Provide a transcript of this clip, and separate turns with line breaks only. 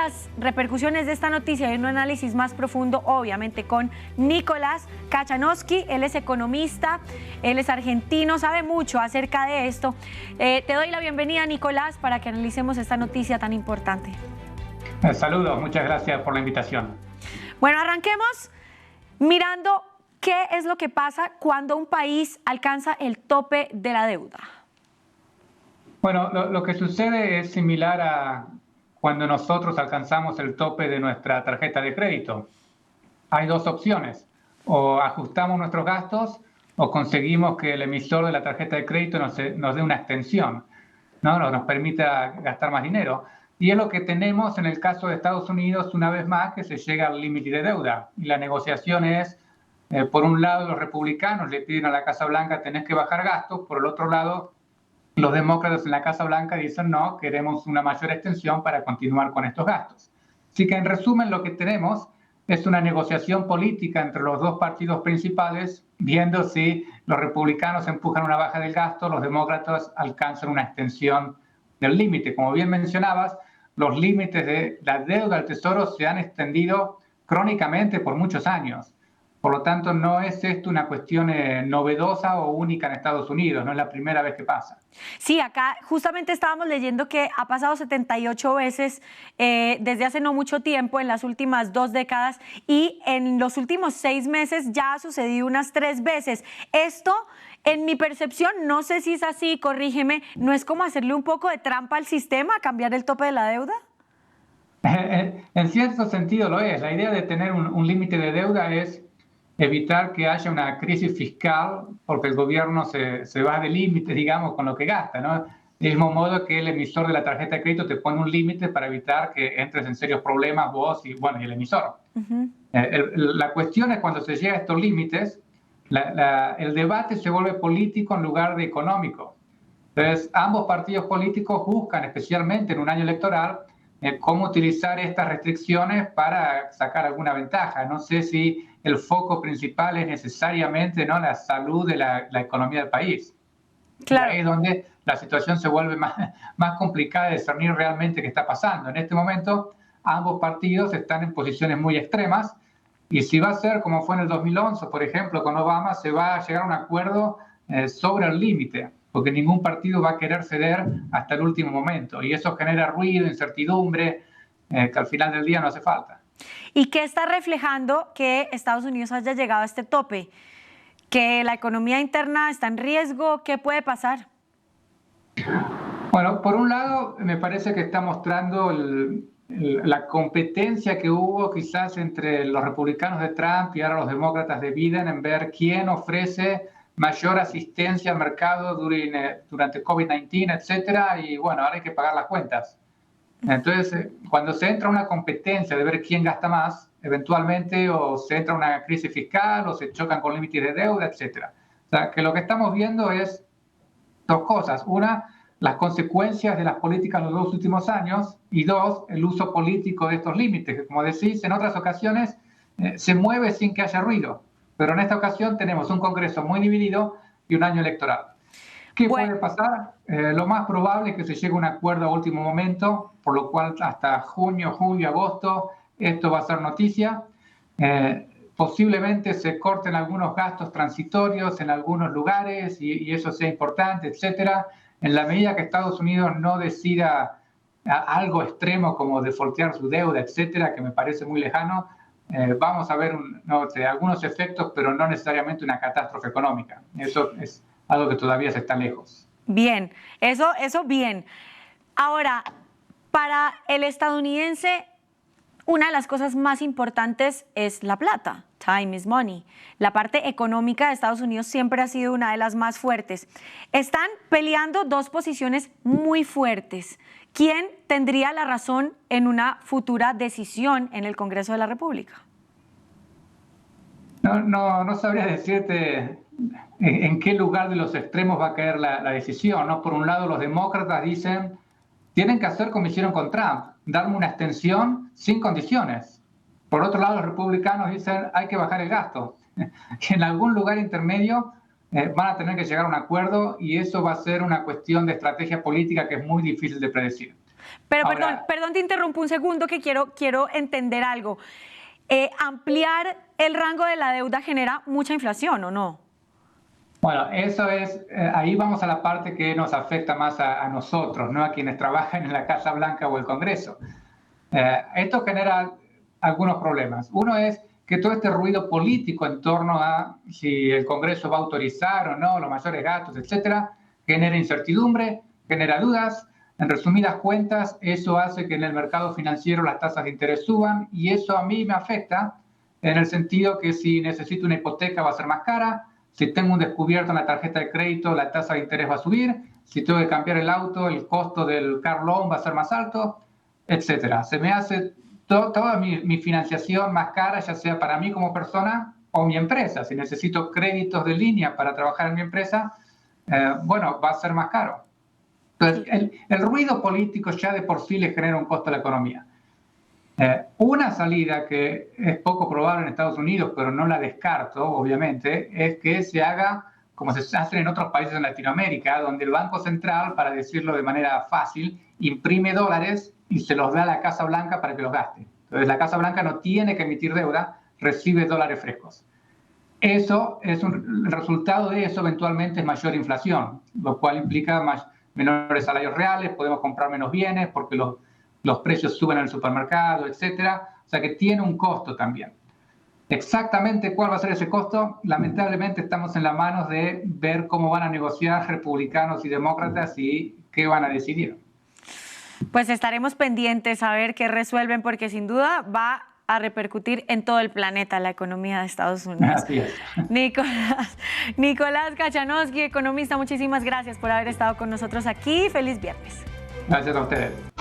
las repercusiones de esta noticia y un análisis más profundo, obviamente, con Nicolás Kachanowski. Él es economista, él es argentino, sabe mucho acerca de esto. Te doy la bienvenida, Nicolás, para que analicemos esta noticia tan importante.
Saludos, muchas gracias por la invitación.
Bueno, arranquemos mirando qué es lo que pasa cuando un país alcanza el tope de la deuda.
Bueno, lo que sucede es similar a cuando nosotros alcanzamos el tope de nuestra tarjeta de crédito. Hay dos opciones: o ajustamos nuestros gastos o conseguimos que el emisor de la tarjeta de crédito nos dé una extensión, ¿no? Nos permita gastar más dinero. Y es lo que tenemos en el caso de Estados Unidos, una vez más, que se llega al límite de deuda. Y la negociación es, por un lado, los republicanos le piden a la Casa Blanca: tenés que bajar gastos. Por el otro lado, los demócratas en la Casa Blanca dicen: no, queremos una mayor extensión para continuar con estos gastos. Así que, en resumen, lo que tenemos es una negociación política entre los dos partidos principales, viendo si los republicanos empujan una baja del gasto, los demócratas alcanzan una extensión del límite. Como bien mencionabas, los límites de la deuda del Tesoro se han extendido crónicamente por muchos años. Por lo tanto, no es esto una cuestión novedosa o única en Estados Unidos, no es la primera vez que pasa.
Sí, acá justamente estábamos leyendo que ha pasado 78 veces desde hace no mucho tiempo, en las últimas 2 décadas, y en los últimos 6 meses ya ha sucedido unas 3 veces. Esto, en mi percepción, no sé si es así, corrígeme, ¿no es como hacerle un poco de trampa al sistema, cambiar el tope de la deuda?
En cierto sentido lo es. La idea de tener un límite de deuda es evitar que haya una crisis fiscal, porque el gobierno se va de límite, digamos, con lo que gasta, ¿no? Del mismo modo que el emisor de la tarjeta de crédito te pone un límite para evitar que entres en serios problemas vos y, bueno, y el emisor. La cuestión es cuando se llega a estos límites, el debate se vuelve político en lugar de económico. Entonces, ambos partidos políticos buscan, especialmente en un año electoral, cómo utilizar estas restricciones para sacar alguna ventaja. No sé si el foco principal es necesariamente, ¿no?, la salud de la economía del país.
Claro.
Y ahí es donde la situación se vuelve más complicada de discernir realmente qué está pasando. En este momento, ambos partidos están en posiciones muy extremas, y si va a ser como fue en el 2011, por ejemplo, con Obama, se va a llegar a un acuerdo sobre el límite, porque ningún partido va a querer ceder hasta el último momento, y eso genera ruido, incertidumbre, que al final del día no hace falta.
¿Y qué está reflejando que Estados Unidos haya llegado a este tope? ¿Que la economía interna está en riesgo? ¿Qué puede pasar?
Bueno, por un lado, me parece que está mostrando la competencia que hubo quizás entre los republicanos de Trump y ahora los demócratas de Biden en ver quién ofrece mayor asistencia al mercado durante COVID-19, etcétera, y bueno, ahora hay que pagar las cuentas. Entonces, cuando se entra una competencia de ver quién gasta más, eventualmente o se entra una crisis fiscal o se chocan con límites de deuda, etcétera. O sea, que lo que estamos viendo es dos cosas: una, las consecuencias de las políticas de los 2 últimos años, y dos, el uso político de estos límites, que, como decís, en otras ocasiones se mueve sin que haya ruido, pero en esta ocasión tenemos un Congreso muy dividido y un año electoral. ¿Qué puede pasar? Lo más probable es que se llegue a un acuerdo a último momento, por lo cual hasta junio, julio, agosto esto va a ser noticia. Posiblemente se corten algunos gastos transitorios en algunos lugares y eso sea importante, etcétera. En la medida que Estados Unidos no decida algo extremo como defaultear su deuda, etcétera, que me parece muy lejano, vamos a ver algunos efectos, pero no necesariamente una catástrofe económica. Eso es algo que todavía se está lejos.
Bien, eso bien. Ahora, para el estadounidense, una de las cosas más importantes es la plata. Time is money. La parte económica de Estados Unidos siempre ha sido una de las más fuertes. Están peleando 2 posiciones muy fuertes. ¿Quién tendría la razón en una futura decisión en el Congreso de la República?
No sabría decirte en qué lugar de los extremos va a caer la decisión, ¿no? Por un lado, los demócratas dicen: tienen que hacer como hicieron con Trump, darme una extensión sin condiciones. Por otro lado, los republicanos dicen: hay que bajar el gasto. En algún lugar intermedio van a tener que llegar a un acuerdo, y eso va a ser una cuestión de estrategia política que es muy difícil de predecir.
Pero
Ahora,
perdón, te interrumpo un segundo que quiero entender algo. ¿Ampliar el rango de la deuda genera mucha inflación o no?
bueno, eso es, ahí vamos a la parte que nos afecta más a nosotros, no a quienes trabajan en la Casa Blanca o el Congreso. Esto genera algunos problemas. Uno es que todo este ruido político en torno a si el Congreso va a autorizar o no los mayores gastos, etcétera, genera incertidumbre, genera dudas. En resumidas cuentas, eso hace que en el mercado financiero las tasas de interés suban y eso a mí me afecta en el sentido que si necesito una hipoteca va a ser más cara, si tengo un descubierto en la tarjeta de crédito, la tasa de interés va a subir, si tengo que cambiar el auto, el costo del car loan va a ser más alto, etcétera. Se me hace toda mi financiación más cara, ya sea para mí como persona o mi empresa. Si necesito créditos de línea para trabajar en mi empresa, bueno, va a ser más caro. Entonces, el ruido político ya de por sí le genera un costo a la economía. Una salida que es poco probable en Estados Unidos, pero no la descarto, obviamente, es que se haga como se hace en otros países en Latinoamérica, donde el Banco Central, para decirlo de manera fácil, imprime dólares y se los da a la Casa Blanca para que los gaste. Entonces, la Casa Blanca no tiene que emitir deuda, recibe dólares frescos. Eso es el resultado de eso eventualmente es mayor inflación, lo cual implica menores salarios reales, podemos comprar menos bienes porque los precios suben en el supermercado, etcétera. O sea que tiene un costo también. Exactamente cuál va a ser ese costo, lamentablemente estamos en las manos de ver cómo van a negociar republicanos y demócratas y qué van a decidir.
Pues estaremos pendientes a ver qué resuelven, porque sin duda va a repercutir en todo el planeta la economía de Estados Unidos.
Así es.
Nicolás Kachanowski, economista, muchísimas gracias por haber estado con nosotros aquí. Feliz viernes.
Gracias a ustedes.